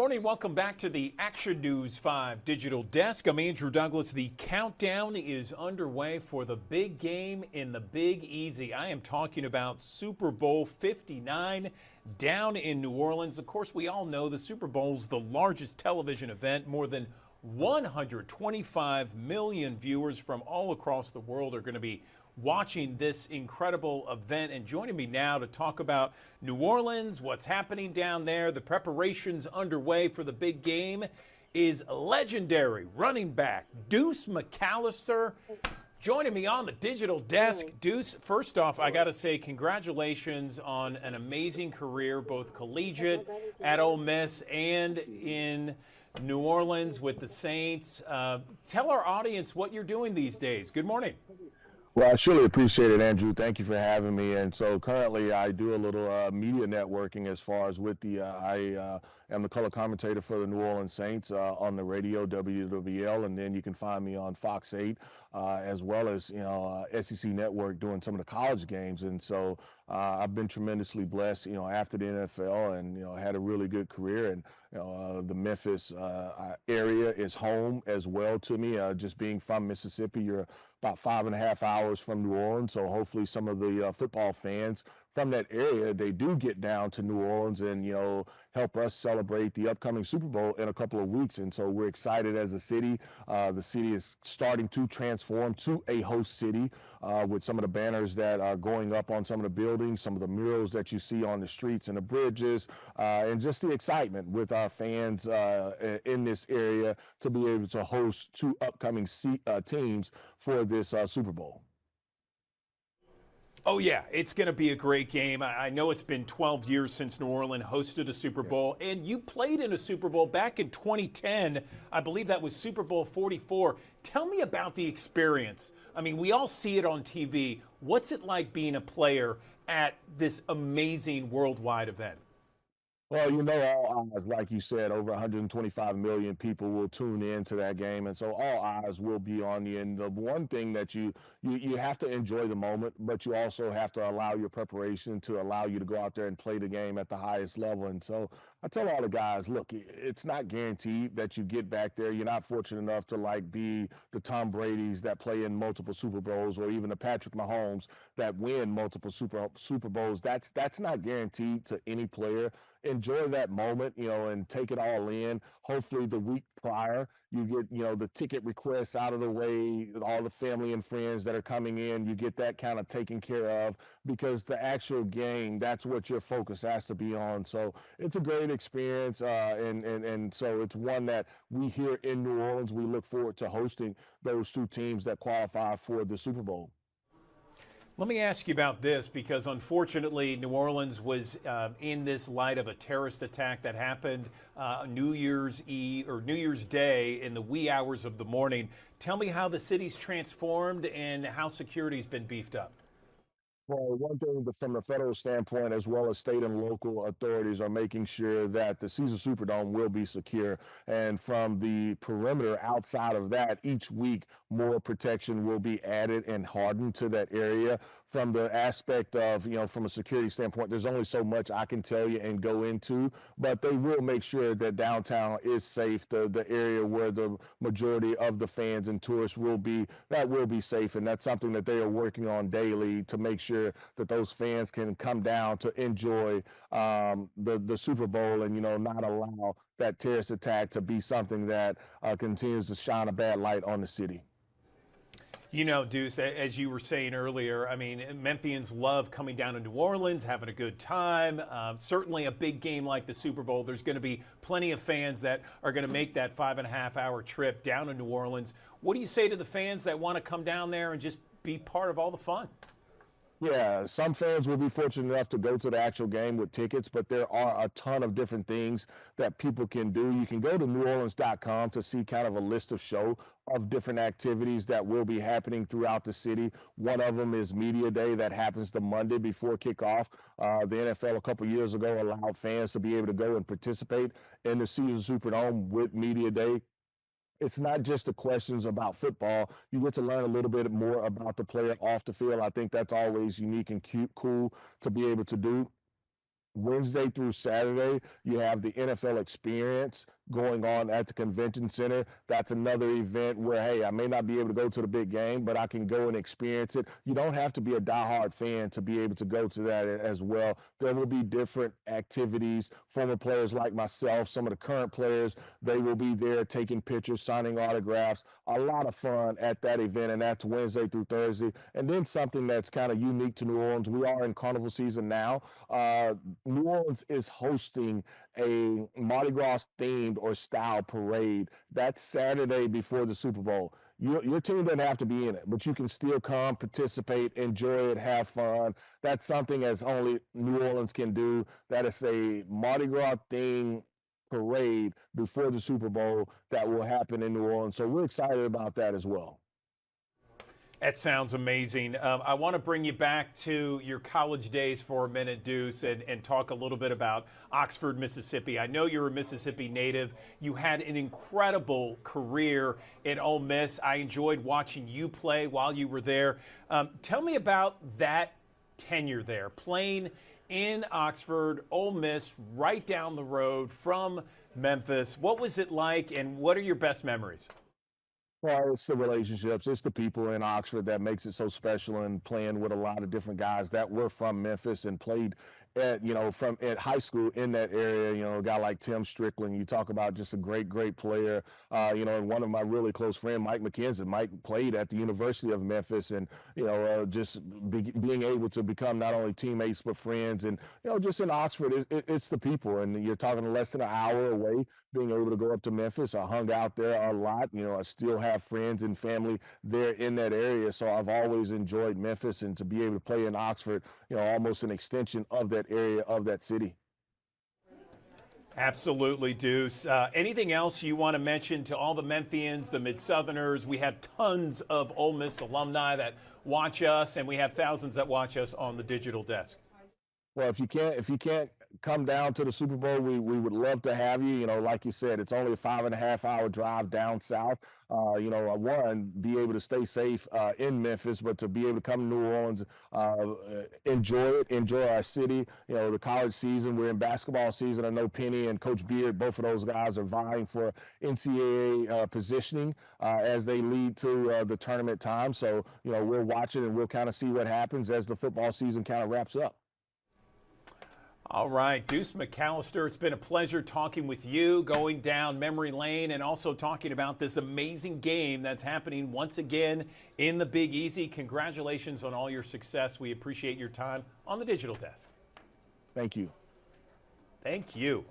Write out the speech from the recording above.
Morning, welcome back to the Action News 5 digital desk. I'm Andrew Douglas. The countdown is underway for the big game in the Big Easy. I am talking about Super Bowl 59 down in New Orleans. Of course, we all know the Super Bowl is the largest television event. More than 125 million viewers from all across the world are going to be watching this incredible event. And joining me now to talk about New Orleans, what's happening down there, the preparations underway for the big game, is legendary running back Deuce McAllister. Joining me on the digital desk. Deuce, first off, I got to say congratulations on an amazing career, both collegiate at Ole Miss and in New Orleans with the Saints. Tell our audience what you're doing these days. Good morning. Well, I surely appreciate it, Andrew. Thank you for having me. And so currently I do a little media networking as far as with I am the color commentator for the New Orleans Saints on the radio, WWL, and then you can find me on Fox 8 as well as, SEC Network doing some of the college games. And so I've been tremendously blessed, after the NFL and, had a really good career. And, the Memphis area is home as well to me. Just being from Mississippi, you're about 5.5 hours from New Orleans. So hopefully some of the football fans from that area, they do get down to New Orleans and, help us celebrate the upcoming Super Bowl in a couple of weeks. And so we're excited as a city. The city is starting to transform to a host city with some of the banners that are going up on some of the buildings, some of the murals that you see on the streets and the bridges, and just the excitement with our fans in this area to be able to host two upcoming teams for this Super Bowl. Oh, yeah, it's going to be a great game. I know it's been 12 years since New Orleans hosted a Super Bowl, and you played in a Super Bowl back in 2010. I believe that was Super Bowl 44. Tell me about the experience. I mean, we all see it on TV. What's it like being a player at this amazing worldwide event? Well, all eyes, like you said, over 125 million people will tune in to that game, and so all eyes will be on you. And the one thing that you have to enjoy the moment, but you also have to allow your preparation to allow you to go out there and play the game at the highest level. And so I tell all the guys, look, it's not guaranteed that you get back there. You're not fortunate enough to be the Tom Brady's that play in multiple Super Bowls, or even the Patrick Mahomes that win multiple Super Bowls. That's not guaranteed to any player. Enjoy that moment, and take it all in. Hopefully the week prior, you get, the ticket requests out of the way, all the family and friends that are coming in, you get that kind of taken care of, because the actual game, that's what your focus has to be on. So it's a great experience, and so it's one that we here in New Orleans, we look forward to hosting those two teams that qualify for the Super Bowl. Let me ask you about this, because unfortunately New Orleans was in this light of a terrorist attack that happened New Year's Eve or New Year's Day in the wee hours of the morning. Tell me how the city's transformed and how security's been beefed up. Well, one thing from the federal standpoint, as well as state and local authorities, are making sure that the Caesar Superdome will be secure. And from the perimeter outside of that, each week, more protection will be added and hardened to that area. From the aspect of, from a security standpoint, there's only so much I can tell you and go into, but they will make sure that downtown is safe. The area where the majority of the fans and tourists will be, that will be safe. And that's something that they are working on daily to make sure that those fans can come down to enjoy the Super Bowl and, not allow that terrorist attack to be something that continues to shine a bad light on the city. Deuce, as you were saying earlier, I mean, Memphians love coming down to New Orleans, having a good time. Certainly a big game like the Super Bowl, there's going to be plenty of fans that are going to make that 5.5-hour trip down to New Orleans. What do you say to the fans that want to come down there and just be part of all the fun? Yeah, some fans will be fortunate enough to go to the actual game with tickets, but there are a ton of different things that people can do. You can go to neworleans.com to see kind of a list of different activities that will be happening throughout the city. One of them is Media Day that happens the Monday before kickoff. The NFL a couple years ago allowed fans to be able to go and participate in the Caesar Superdome with Media Day. It's not just the questions about football. You get to learn a little bit more about the player off the field. I think that's always unique and cute, cool to be able to do. Wednesday through Saturday, you have the NFL Experience going on at the convention center. That's another event where, hey, I may not be able to go to the big game, but I can go and experience it. You don't have to be a diehard fan to be able to go to that as well. There will be different activities. Former players like myself, some of the current players, they will be there taking pictures, signing autographs. A lot of fun at that event, and that's Wednesday through Thursday. And then something that's kind of unique to New Orleans, we are in carnival season now. New Orleans is hosting a Mardi Gras themed or style parade. That's Saturday before the Super Bowl. Your team doesn't have to be in it, but you can still come, participate, enjoy it, have fun. That's something as only New Orleans can do. That is a Mardi Gras themed parade before the Super Bowl that will happen in New Orleans. So we're excited about that as well. That sounds amazing. I want to bring you back to your college days for a minute, Deuce, and talk a little bit about Oxford, Mississippi. I know you're a Mississippi native. You had an incredible career at Ole Miss. I enjoyed watching you play while you were there. Tell me about that tenure there, playing in Oxford, Ole Miss, right down the road from Memphis. What was it like, and what are your best memories? Well, it's the relationships. It's the people in Oxford that makes it so special, and playing with a lot of different guys that were from Memphis and played at, from at high school in that area. A guy like Tim Strickland, you talk about just a great player. And one of my really close friends, Mike McKenzie. Mike played at the University of Memphis, and, being able to become not only teammates but friends. And, just in Oxford, it's the people. And you're talking less than an hour away, being able to go up to Memphis. I hung out there a lot. I still have friends and family there in that area. So I've always enjoyed Memphis, and to be able to play in Oxford, almost an extension of that area, of that city. Absolutely, Deuce. Anything else you want to mention to all the Memphians, the Mid-Southerners? We have tons of Ole Miss alumni that watch us, and we have thousands that watch us on the digital desk. Well, if you can't come down to the Super Bowl, we would love to have you. Like you said, it's only a 5.5-hour drive down south. Be able to stay safe in Memphis, but to be able to come to New Orleans, enjoy our city. The college season, we're in basketball season. I know Penny and Coach Beard, both of those guys are vying for NCAA positioning as they lead to the tournament time. So, we'll watch it, and we'll kind of see what happens as the football season kind of wraps up. All right, Deuce McAllister, it's been a pleasure talking with you, going down memory lane, and also talking about this amazing game that's happening once again in the Big Easy. Congratulations on all your success. We appreciate your time on the digital desk. Thank you. Thank you.